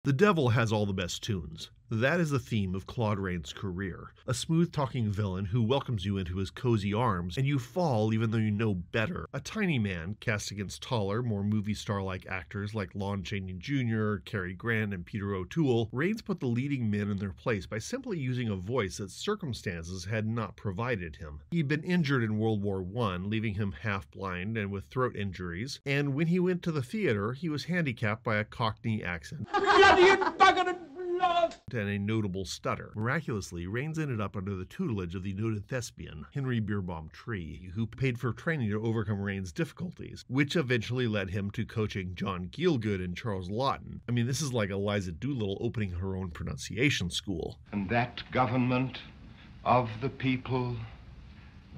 The devil has all the best tunes. That is the theme of Claude Rains' career. A smooth-talking villain who welcomes you into his cozy arms, and you fall even though you know better. A tiny man cast against taller, more movie star-like actors like Lon Chaney Jr., Cary Grant, and Peter O'Toole, Rains put the leading men in their place by simply using a voice that circumstances had not provided him. He'd been injured in World War I, leaving him half-blind and with throat injuries, and when he went to the theater, he was handicapped by a Cockney accent. And a notable stutter. Miraculously, Rains ended up under the tutelage of the noted thespian, Henry Beerbohm Tree, who paid for training to overcome Rains' difficulties, which eventually led him to coaching John Gielgud and Charles Laughton. I mean, this is like Eliza Doolittle opening her own pronunciation school. And that government of the people,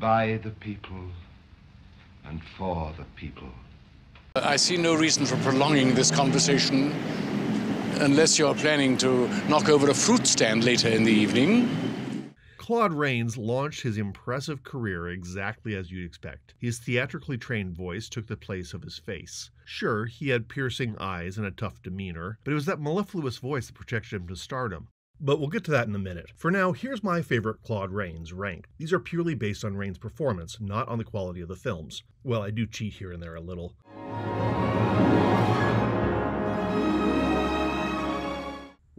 by the people, and for the people. I see no reason for prolonging this conversation unless you're planning to knock over a fruit stand later in the evening. Claude Rains launched his impressive career exactly as you'd expect. His theatrically trained voice took the place of his face. Sure, he had piercing eyes and a tough demeanor, but it was that mellifluous voice that projected him to stardom. But we'll get to that in a minute. For now, here's my favorite Claude Rains rank. These are purely based on Rains' performance, not on the quality of the films. Well, I do cheat here and there a little.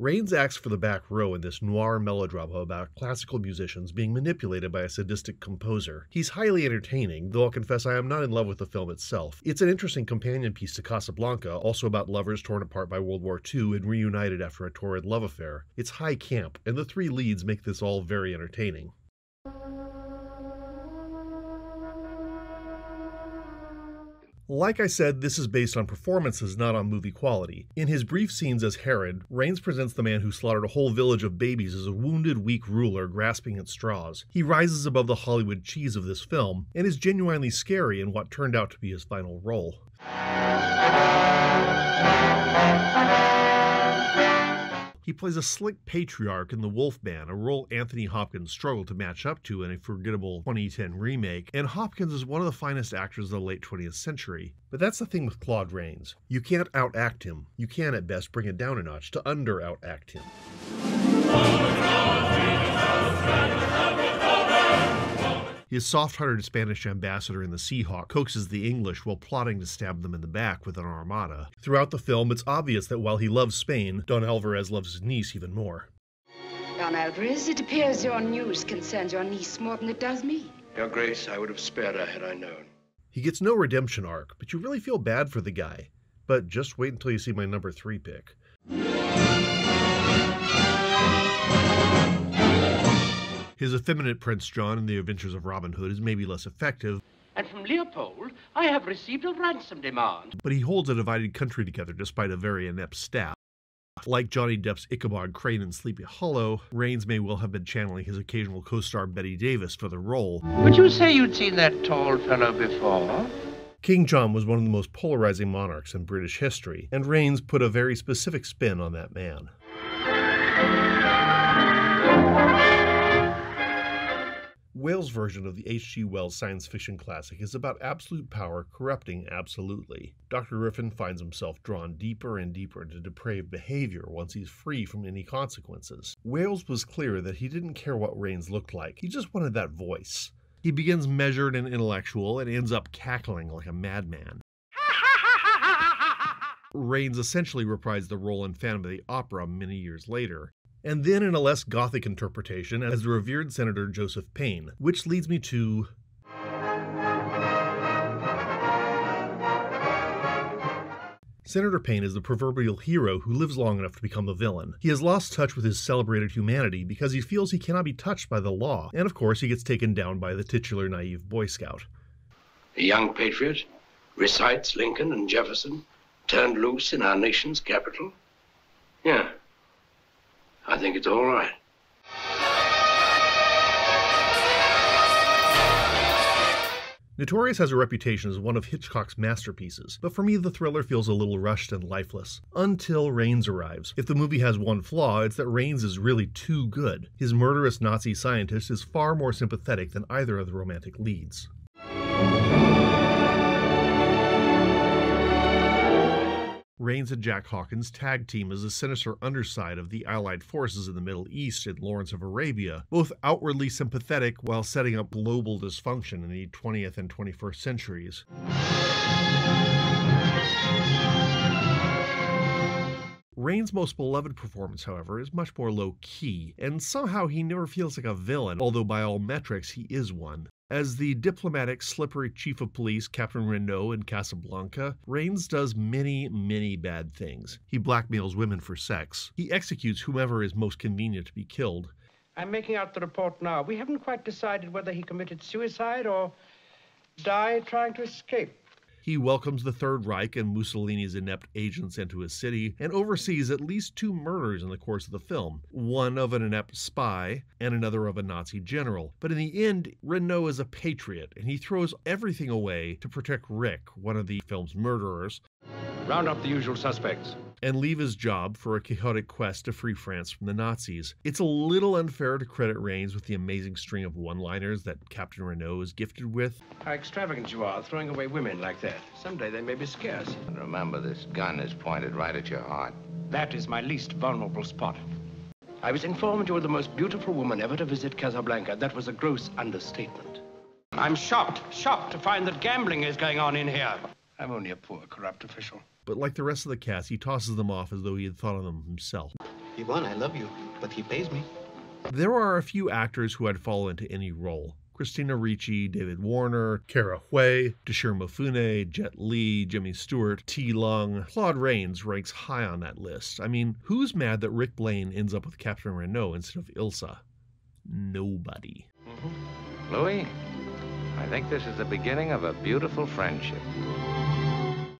Rains acts for the back row in this noir melodrama about classical musicians being manipulated by a sadistic composer. He's highly entertaining, though I'll confess I am not in love with the film itself. It's an interesting companion piece to Casablanca, also about lovers torn apart by World War II and reunited after a torrid love affair. It's high camp, and the three leads make this all very entertaining. Like I said, this is based on performances, not on movie quality. In his brief scenes as Herod, Rains presents the man who slaughtered a whole village of babies as a wounded, weak ruler grasping at straws. He rises above the Hollywood cheese of this film, and is genuinely scary in what turned out to be his final role. He plays a slick patriarch in The Wolfman, a role Anthony Hopkins struggled to match up to in a forgettable 2010 remake, and Hopkins is one of the finest actors of the late 20th century. But that's the thing with Claude Rains. You can't outact him. You can at best bring it down a notch to under-outact him. His soft-hearted Spanish ambassador in the Seahawk coaxes the English while plotting to stab them in the back with an armada. Throughout the film, it's obvious that while he loves Spain, Don Alvarez loves his niece even more. Don Alvarez, it appears your news concerns your niece more than it does me. Your Grace, I would have spared her had I known. He gets no redemption arc, but you really feel bad for the guy. But just wait until you see my number 3 pick. His effeminate Prince John in The Adventures of Robin Hood is maybe less effective. And from Leopold, I have received a ransom demand. But he holds a divided country together despite a very inept staff. Like Johnny Depp's Ichabod Crane in Sleepy Hollow, Rains may well have been channeling his occasional co-star Bette Davis for the role. Would you say you'd seen that tall fellow before? King John was one of the most polarizing monarchs in British history, and Rains put a very specific spin on that man. Wales' version of the H.G. Wells science fiction classic is about absolute power corrupting absolutely. Dr. Riffin finds himself drawn deeper and deeper into depraved behavior once he's free from any consequences. Wales was clear that he didn't care what Rains looked like, he just wanted that voice. He begins measured and intellectual and ends up cackling like a madman. Rains essentially reprised the role in Phantom of the Opera many years later. And then in a less gothic interpretation as the revered Senator Joseph Payne, which leads me to... Senator Payne is the proverbial hero who lives long enough to become the villain. He has lost touch with his celebrated humanity because he feels he cannot be touched by the law, and of course he gets taken down by the titular naive Boy Scout. A young patriot recites Lincoln and Jefferson turned loose in our nation's capital? Yeah. I think it's all right. Notorious has a reputation as one of Hitchcock's masterpieces, but for me the thriller feels a little rushed and lifeless. Until Rains arrives. If the movie has one flaw, it's that Rains is really too good. His murderous Nazi scientist is far more sympathetic than either of the romantic leads. Rains and Jack Hawkins tag team as the sinister underside of the Allied forces in the Middle East and Lawrence of Arabia, both outwardly sympathetic while setting up global dysfunction in the 20th and 21st centuries. Rains' most beloved performance, however, is much more low-key, and somehow he never feels like a villain, although by all metrics he is one. As the diplomatic, slippery chief of police, Captain Renault in Casablanca, Rains does many, many bad things. He blackmails women for sex. He executes whomever is most convenient to be killed. I'm making out the report now. We haven't quite decided whether he committed suicide or died trying to escape. He welcomes the Third Reich and Mussolini's inept agents into his city and oversees at least 2 murders in the course of the film, one of an inept spy and another of a Nazi general. But in the end, Renault is a patriot, and he throws everything away to protect Rick, one of the film's murderers, Round up the usual suspects. and leave his job for a chaotic quest to free France from the Nazis. It's a little unfair to credit Rains with the amazing string of one-liners that Captain Renault is gifted with. How extravagant you are, throwing away women like that. Someday they may be scarce. And remember, this gun is pointed right at your heart. That is my least vulnerable spot. I was informed you were the most beautiful woman ever to visit Casablanca. That was a gross understatement. I'm shocked to find that gambling is going on in here. I'm only a poor, corrupt official. But like the rest of the cast, he tosses them off as though he had thought of them himself. Yvonne, I love you, but he pays me. There are a few actors who I'd follow into any role. Christina Ricci, David Warner, Kara Hui, Toshiro Mifune, Jet Li, Jimmy Stewart, T. Lung. Claude Rains ranks high on that list. I mean, who's mad that Rick Blaine ends up with Captain Renault instead of Ilsa? Nobody. Louis, I think this is the beginning of a beautiful friendship.